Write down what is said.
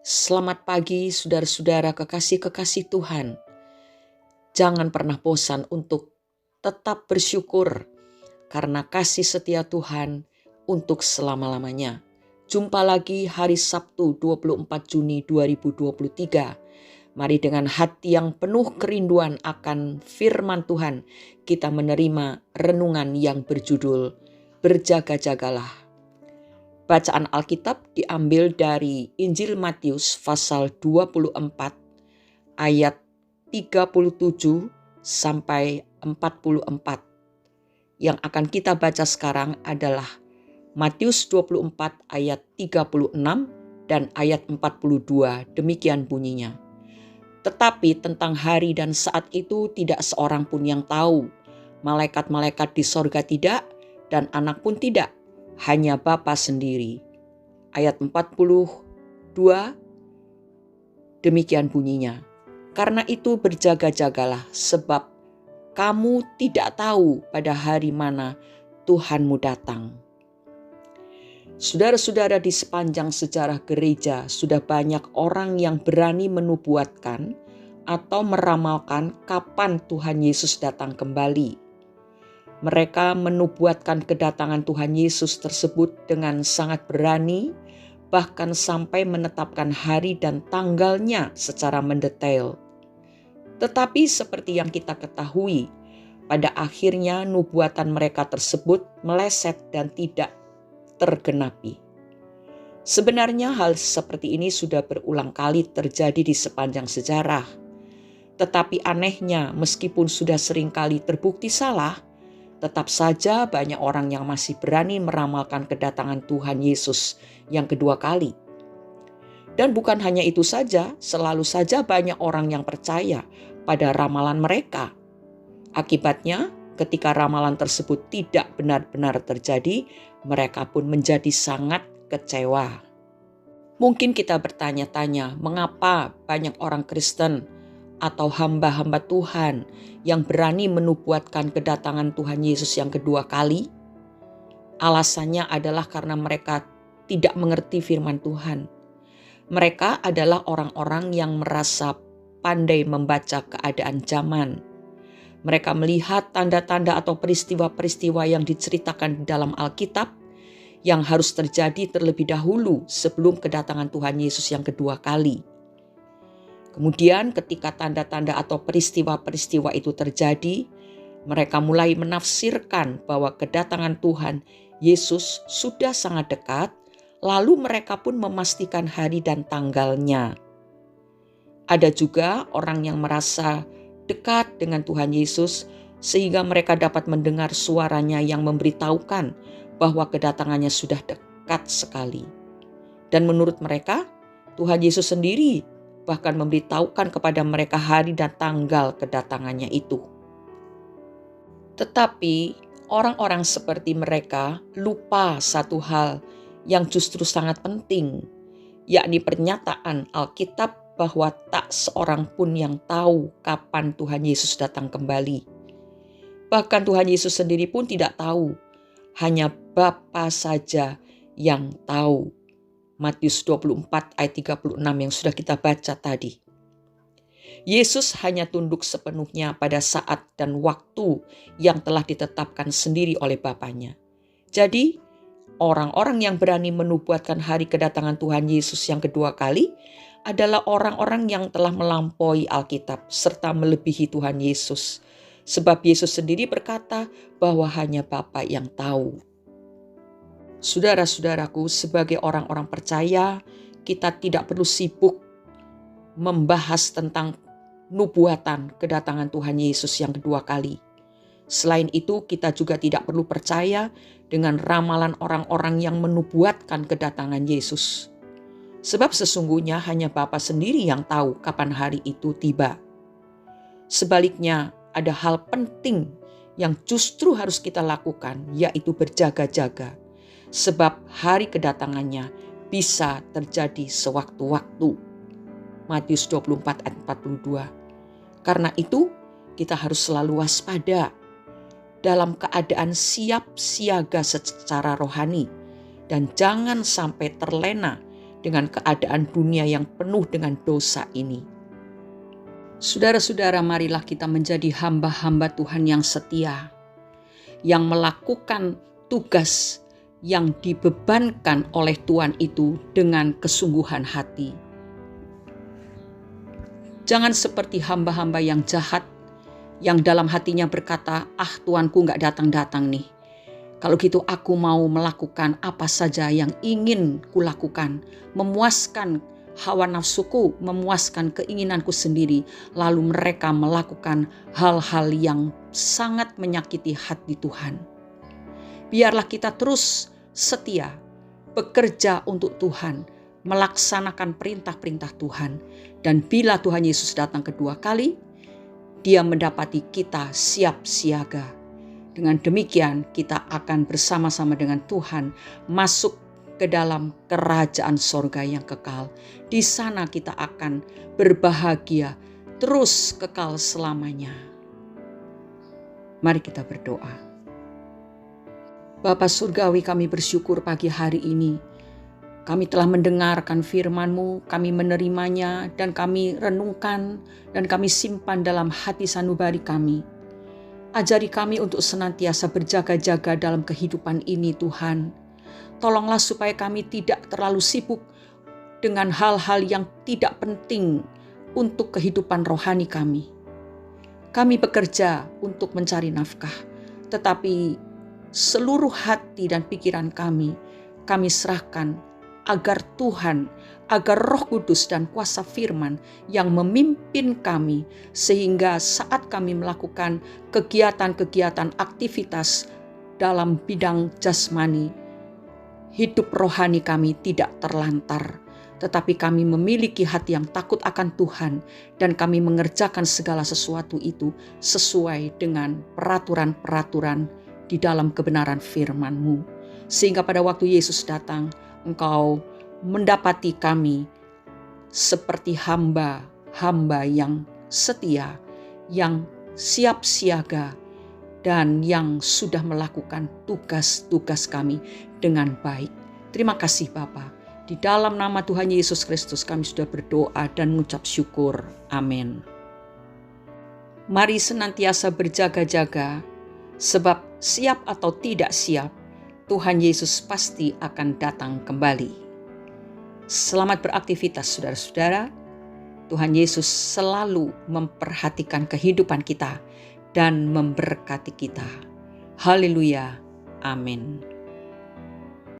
Selamat pagi saudara-saudara kekasih-kekasih Tuhan. Jangan pernah bosan untuk tetap bersyukur karena kasih setia Tuhan untuk selama-lamanya. Jumpa lagi hari Sabtu 24 Juni 2023. Mari dengan hati yang penuh kerinduan akan firman Tuhan kita menerima renungan yang berjudul Berjaga-jagalah. Bacaan Alkitab diambil dari Injil Matius pasal 24 ayat 37 sampai 44. Yang akan kita baca sekarang adalah Matius 24 ayat 36 dan ayat 42. Demikian bunyinya. Tetapi tentang hari dan saat itu tidak seorang pun yang tahu. Malaikat-malaikat di sorga tidak dan anak pun tidak. Hanya Bapa sendiri. Ayat 42, demikian bunyinya. Karena itu berjaga-jagalah, sebab kamu tidak tahu pada hari mana Tuhanmu datang. Saudara-saudara, di sepanjang sejarah gereja sudah banyak orang yang berani menubuatkan atau meramalkan kapan Tuhan Yesus datang kembali. Mereka menubuatkan kedatangan Tuhan Yesus tersebut dengan sangat berani, bahkan sampai menetapkan hari dan tanggalnya secara mendetail. Tetapi seperti yang kita ketahui, pada akhirnya nubuatan mereka tersebut meleset dan tidak tergenapi. Sebenarnya hal seperti ini sudah berulang kali terjadi di sepanjang sejarah. Tetapi anehnya, meskipun sudah sering kali terbukti salah, tetap saja banyak orang yang masih berani meramalkan kedatangan Tuhan Yesus yang kedua kali. Dan bukan hanya itu saja, selalu saja banyak orang yang percaya pada ramalan mereka. Akibatnya, ketika ramalan tersebut tidak benar-benar terjadi, mereka pun menjadi sangat kecewa. Mungkin kita bertanya-tanya, mengapa banyak orang Kristen atau hamba-hamba Tuhan yang berani menubuatkan kedatangan Tuhan Yesus yang kedua kali? Alasannya adalah karena mereka tidak mengerti firman Tuhan. Mereka adalah orang-orang yang merasa pandai membaca keadaan zaman. Mereka melihat tanda-tanda atau peristiwa-peristiwa yang diceritakan di dalam Alkitab yang harus terjadi terlebih dahulu sebelum kedatangan Tuhan Yesus yang kedua kali. Kemudian ketika tanda-tanda atau peristiwa-peristiwa itu terjadi, mereka mulai menafsirkan bahwa kedatangan Tuhan Yesus sudah sangat dekat, lalu mereka pun memastikan hari dan tanggalnya. Ada juga orang yang merasa dekat dengan Tuhan Yesus sehingga mereka dapat mendengar suaranya yang memberitahukan bahwa kedatangannya sudah dekat sekali. Dan menurut mereka, Tuhan Yesus sendiri bahkan memberitahukan kepada mereka hari dan tanggal kedatangannya itu. Tetapi orang-orang seperti mereka lupa satu hal yang justru sangat penting, yakni pernyataan Alkitab bahwa tak seorang pun yang tahu kapan Tuhan Yesus datang kembali. Bahkan Tuhan Yesus sendiri pun tidak tahu, hanya Bapa saja yang tahu. Matius 24 ayat 36 yang sudah kita baca tadi. Yesus hanya tunduk sepenuhnya pada saat dan waktu yang telah ditetapkan sendiri oleh Bapanya. Jadi, orang-orang yang berani menubuatkan hari kedatangan Tuhan Yesus yang kedua kali adalah orang-orang yang telah melampaui Alkitab serta melebihi Tuhan Yesus. Sebab Yesus sendiri berkata bahwa hanya Bapa yang tahu. Saudara-saudaraku, sebagai orang-orang percaya, kita tidak perlu sibuk membahas tentang nubuatan kedatangan Tuhan Yesus yang kedua kali. Selain itu, kita juga tidak perlu percaya dengan ramalan orang-orang yang menubuatkan kedatangan Yesus. Sebab sesungguhnya hanya Bapa sendiri yang tahu kapan hari itu tiba. Sebaliknya, ada hal penting yang justru harus kita lakukan, yaitu berjaga-jaga. Sebab hari kedatangannya bisa terjadi sewaktu-waktu. Matius 24 ayat 42. Karena itu kita harus selalu waspada, dalam keadaan siap siaga secara rohani, dan jangan sampai terlena dengan keadaan dunia yang penuh dengan dosa ini. Saudara-saudara, marilah kita menjadi hamba-hamba Tuhan yang setia, yang melakukan tugas yang dibebankan oleh Tuhan itu dengan kesungguhan hati. Jangan seperti hamba-hamba yang jahat, yang dalam hatinya berkata, Tuanku gak datang-datang nih. Kalau gitu aku mau melakukan apa saja yang ingin kulakukan, memuaskan hawa nafsuku, memuaskan keinginanku sendiri. Lalu mereka melakukan hal-hal yang sangat menyakiti hati Tuhan. Biarlah kita terus setia, bekerja untuk Tuhan, melaksanakan perintah-perintah Tuhan. Dan bila Tuhan Yesus datang kedua kali, Dia mendapati kita siap siaga. Dengan demikian kita akan bersama-sama dengan Tuhan masuk ke dalam kerajaan sorga yang kekal. Di sana kita akan berbahagia terus kekal selamanya. Mari kita berdoa. Bapa Surgawi, kami bersyukur pagi hari ini. Kami telah mendengarkan firman-Mu, kami menerimanya, dan kami renungkan, dan kami simpan dalam hati sanubari kami. Ajari kami untuk senantiasa berjaga-jaga dalam kehidupan ini, Tuhan. Tolonglah supaya kami tidak terlalu sibuk dengan hal-hal yang tidak penting untuk kehidupan rohani kami. Kami bekerja untuk mencari nafkah, tetapi seluruh hati dan pikiran kami serahkan agar Tuhan, agar Roh Kudus dan kuasa firman yang memimpin kami, sehingga saat kami melakukan kegiatan-kegiatan aktivitas dalam bidang jasmani, hidup rohani kami tidak terlantar, tetapi kami memiliki hati yang takut akan Tuhan, dan kami mengerjakan segala sesuatu itu sesuai dengan peraturan-peraturan di dalam kebenaran firman-Mu. Sehingga pada waktu Yesus datang, Engkau mendapati kami seperti hamba-hamba yang setia, yang siap siaga, dan yang sudah melakukan tugas-tugas kami dengan baik. Terima kasih Bapa. Di dalam nama Tuhan Yesus Kristus kami sudah berdoa dan mengucap syukur. Amin. Mari senantiasa berjaga-jaga, sebab siap atau tidak siap, Tuhan Yesus pasti akan datang kembali. Selamat beraktivitas saudara-saudara. Tuhan Yesus selalu memperhatikan kehidupan kita dan memberkati kita. Haleluya. Amin.